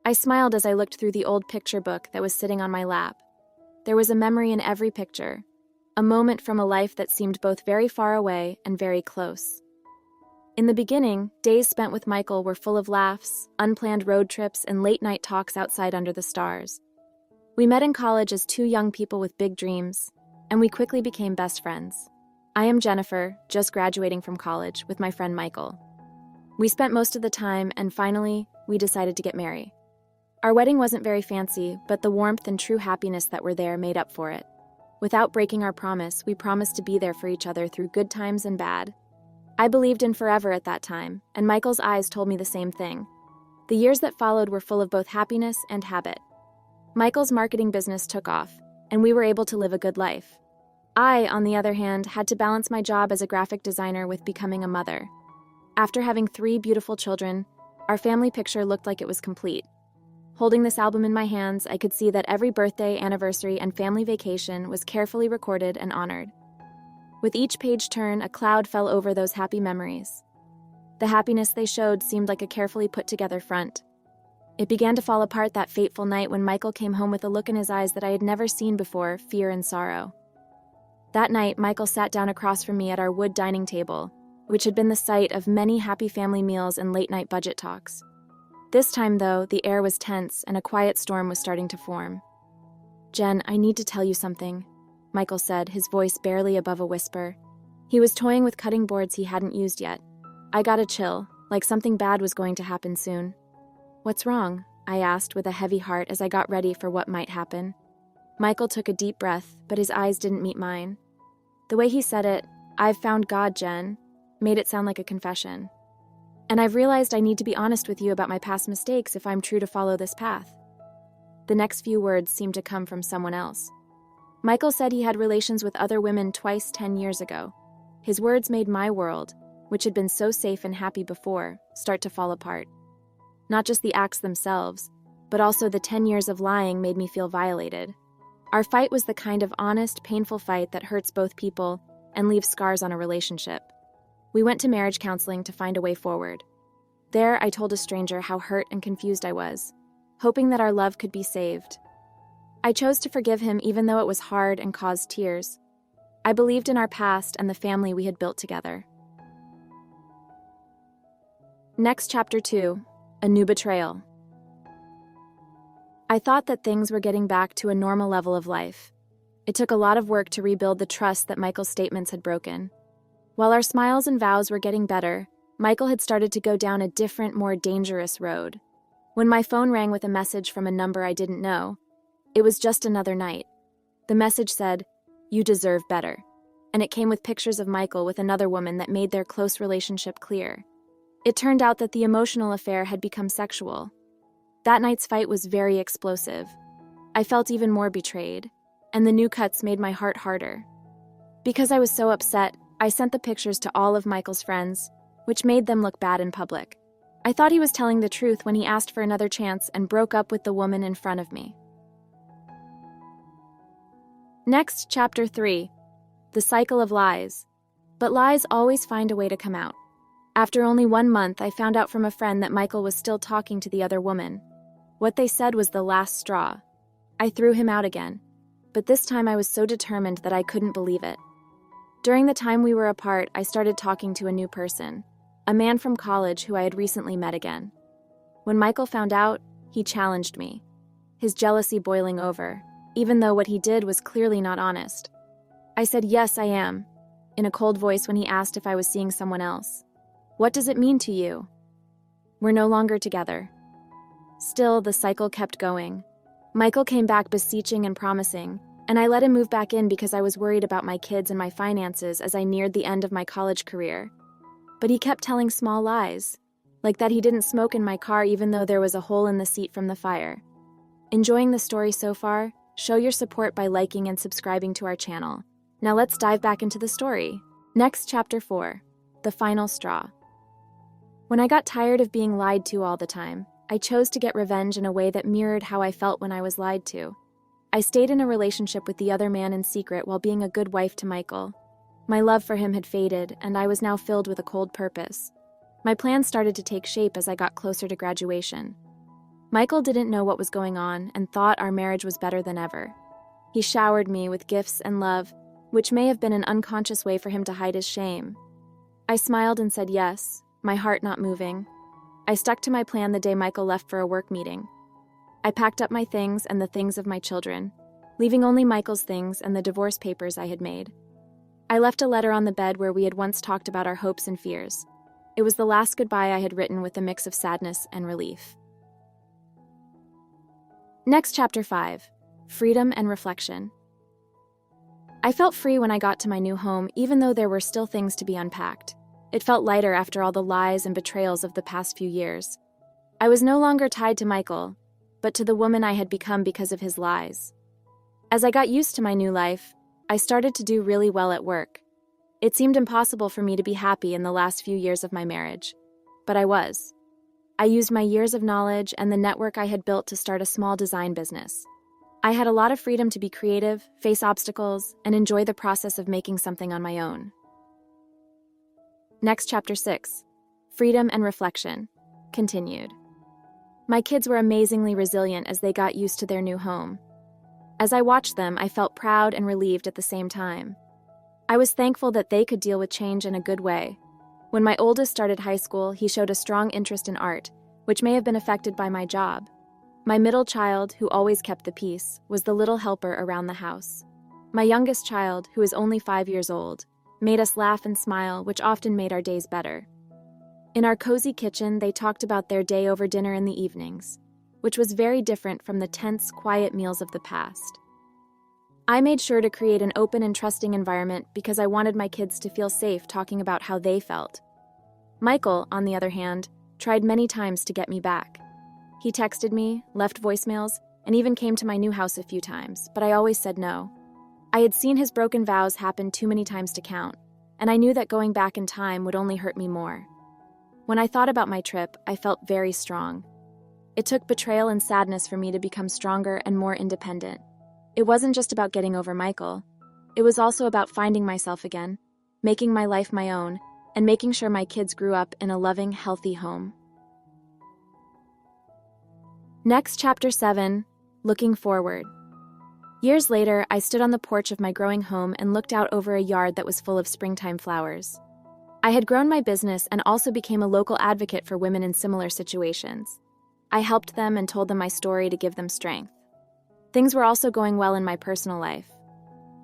I smiled as I looked through the old picture book that was sitting on my lap. There was a memory in every picture, a moment from a life that seemed both very far away and very close. In the beginning, days spent with Michael were full of laughs, unplanned road trips, and late-night talks outside under the stars. We met in college as two young people with big dreams, and we quickly became best friends. I am Jennifer, just graduating from college, with my friend Michael. We spent most of the time, and finally, we decided to get married. Our wedding wasn't very fancy, but the warmth and true happiness that were there made up for it. Without breaking our promise, we promised to be there for each other through good times and bad. I believed in forever at that time, and Michael's eyes told me the same thing. The years that followed were full of both happiness and habit. Michael's marketing business took off, and we were able to live a good life. I, on the other hand, had to balance my job as a graphic designer with becoming a mother. After having 3 beautiful children, our family picture looked like it was complete. Holding this album in my hands, I could see that every birthday, anniversary, and family vacation was carefully recorded and honored. With each page turn, a cloud fell over those happy memories. The happiness they showed seemed like a carefully put-together front. It began to fall apart that fateful night when Michael came home with a look in his eyes that I had never seen before, fear and sorrow. That night, Michael sat down across from me at our wood dining table, which had been the site of many happy family meals and late-night budget talks. This time, though, the air was tense and a quiet storm was starting to form. "Jen, I need to tell you something," Michael said, his voice barely above a whisper. He was toying with cutting boards he hadn't used yet. I got a chill, like something bad was going to happen soon. "What's wrong?" I asked with a heavy heart as I got ready for what might happen. Michael took a deep breath, but his eyes didn't meet mine. The way he said it, "I've found God, Jen," made it sound like a confession. "And I've realized I need to be honest with you about my past mistakes if I'm true to follow this path." The next few words seemed to come from someone else. Michael said he had relations with other women twice 10 years ago. His words made my world, which had been so safe and happy before, start to fall apart. Not just the acts themselves, but also the 10 years of lying made me feel violated. Our fight was the kind of honest, painful fight that hurts both people and leaves scars on a relationship. We went to marriage counseling to find a way forward. There, I told a stranger how hurt and confused I was, hoping that our love could be saved. I chose to forgive him even though it was hard and caused tears. I believed in our past and the family we had built together. Next, Chapter 2, A New Betrayal. I thought that things were getting back to a normal level of life. It took a lot of work to rebuild the trust that Michael's statements had broken. While our smiles and vows were getting better, Michael had started to go down a different, more dangerous road. When my phone rang with a message from a number I didn't know, it was just another night. The message said, "You deserve better," and it came with pictures of Michael with another woman that made their close relationship clear. It turned out that the emotional affair had become sexual. That night's fight was very explosive. I felt even more betrayed, and the new cuts made my heart harder. Because I was so upset, I sent the pictures to all of Michael's friends, which made them look bad in public. I thought he was telling the truth when he asked for another chance and broke up with the woman in front of me. Next, Chapter 3, The Cycle of Lies. But lies always find a way to come out. After only 1 month, I found out from a friend that Michael was still talking to the other woman. What they said was the last straw. I threw him out again, but this time I was so determined that I couldn't believe it. During the time we were apart, I started talking to a new person, a man from college who I had recently met again. When Michael found out, he challenged me, his jealousy boiling over, even though what he did was clearly not honest. I said, "Yes, I am," in a cold voice when he asked if I was seeing someone else. "What does it mean to you?" "We're no longer together." Still, the cycle kept going. Michael came back beseeching and promising, and I let him move back in because I was worried about my kids and my finances as I neared the end of my college career. But he kept telling small lies, like that he didn't smoke in my car even though there was a hole in the seat from the fire. Enjoying the story so far? Show your support by liking and subscribing to our channel. Now let's dive back into the story. Next, Chapter 4, The Final Straw. When I got tired of being lied to all the time, I chose to get revenge in a way that mirrored how I felt when I was lied to. I stayed in a relationship with the other man in secret while being a good wife to Michael. My love for him had faded, and I was now filled with a cold purpose. My plans started to take shape as I got closer to graduation. Michael didn't know what was going on and thought our marriage was better than ever. He showered me with gifts and love, which may have been an unconscious way for him to hide his shame. I smiled and said yes, my heart not moving. I stuck to my plan the day Michael left for a work meeting. I packed up my things and the things of my children, leaving only Michael's things and the divorce papers I had made. I left a letter on the bed where we had once talked about our hopes and fears. It was the last goodbye I had written with a mix of sadness and relief. Next, Chapter 5. Freedom and Reflection. I felt free when I got to my new home, even though there were still things to be unpacked. It felt lighter after all the lies and betrayals of the past few years. I was no longer tied to Michael, but to the woman I had become because of his lies. As I got used to my new life, I started to do really well at work. It seemed impossible for me to be happy in the last few years of my marriage, but I was. I used my years of knowledge and the network I had built to start a small design business. I had a lot of freedom to be creative, face obstacles, and enjoy the process of making something on my own. Next, Chapter 6. Freedom and Reflection. Continued. My kids were amazingly resilient as they got used to their new home. As I watched them, I felt proud and relieved at the same time. I was thankful that they could deal with change in a good way. When my oldest started high school, he showed a strong interest in art, which may have been affected by my job. My middle child, who always kept the peace, was the little helper around the house. My youngest child, who is only 5 years old, made us laugh and smile, which often made our days better. In our cozy kitchen, they talked about their day over dinner in the evenings, which was very different from the tense, quiet meals of the past. I made sure to create an open and trusting environment because I wanted my kids to feel safe talking about how they felt. Michael, on the other hand, tried many times to get me back. He texted me, left voicemails, and even came to my new house a few times, but I always said no. I had seen his broken vows happen too many times to count, and I knew that going back in time would only hurt me more. When I thought about my trip, I felt very strong. It took betrayal and sadness for me to become stronger and more independent. It wasn't just about getting over Michael. It was also about finding myself again, making my life my own, and making sure my kids grew up in a loving, healthy home. Next, Chapter 7. Looking Forward. Years later, I stood on the porch of my growing home and looked out over a yard that was full of springtime flowers. I had grown my business and also became a local advocate for women in similar situations. I helped them and told them my story to give them strength. Things were also going well in my personal life.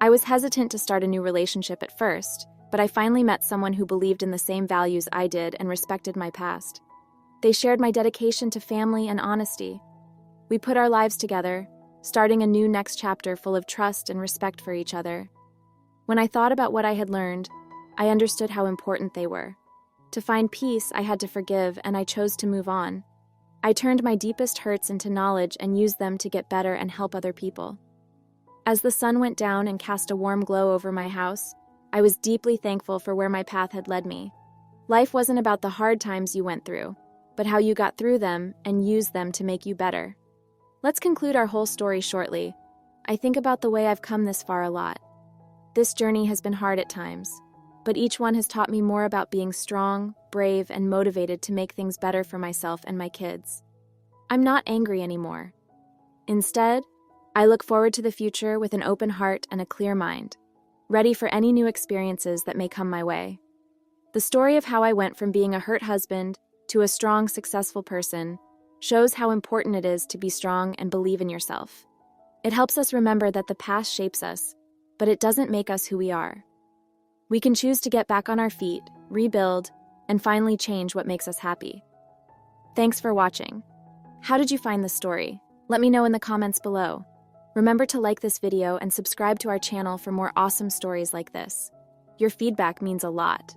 I was hesitant to start a new relationship at first, but I finally met someone who believed in the same values I did and respected my past. They shared my dedication to family and honesty. We put our lives together, starting a new next chapter full of trust and respect for each other. When I thought about what I had learned, I understood how important they were. To find peace, I had to forgive, and I chose to move on. I turned my deepest hurts into knowledge and used them to get better and help other people. As the sun went down and cast a warm glow over my house, I was deeply thankful for where my path had led me. Life wasn't about the hard times you went through, but how you got through them and used them to make you better. Let's conclude our whole story shortly. I think about the way I've come this far a lot. This journey has been hard at times, but each one has taught me more about being strong, brave, and motivated to make things better for myself and my kids. I'm not angry anymore. Instead, I look forward to the future with an open heart and a clear mind, ready for any new experiences that may come my way. The story of how I went from being a hurt husband to a strong, successful person shows how important it is to be strong and believe in yourself. It helps us remember that the past shapes us, but it doesn't make us who we are. We can choose to get back on our feet, rebuild, and finally change what makes us happy. Thanks for watching. How did you find this story? Let me know in the comments below. Remember to like this video and subscribe to our channel for more awesome stories like this. Your feedback means a lot.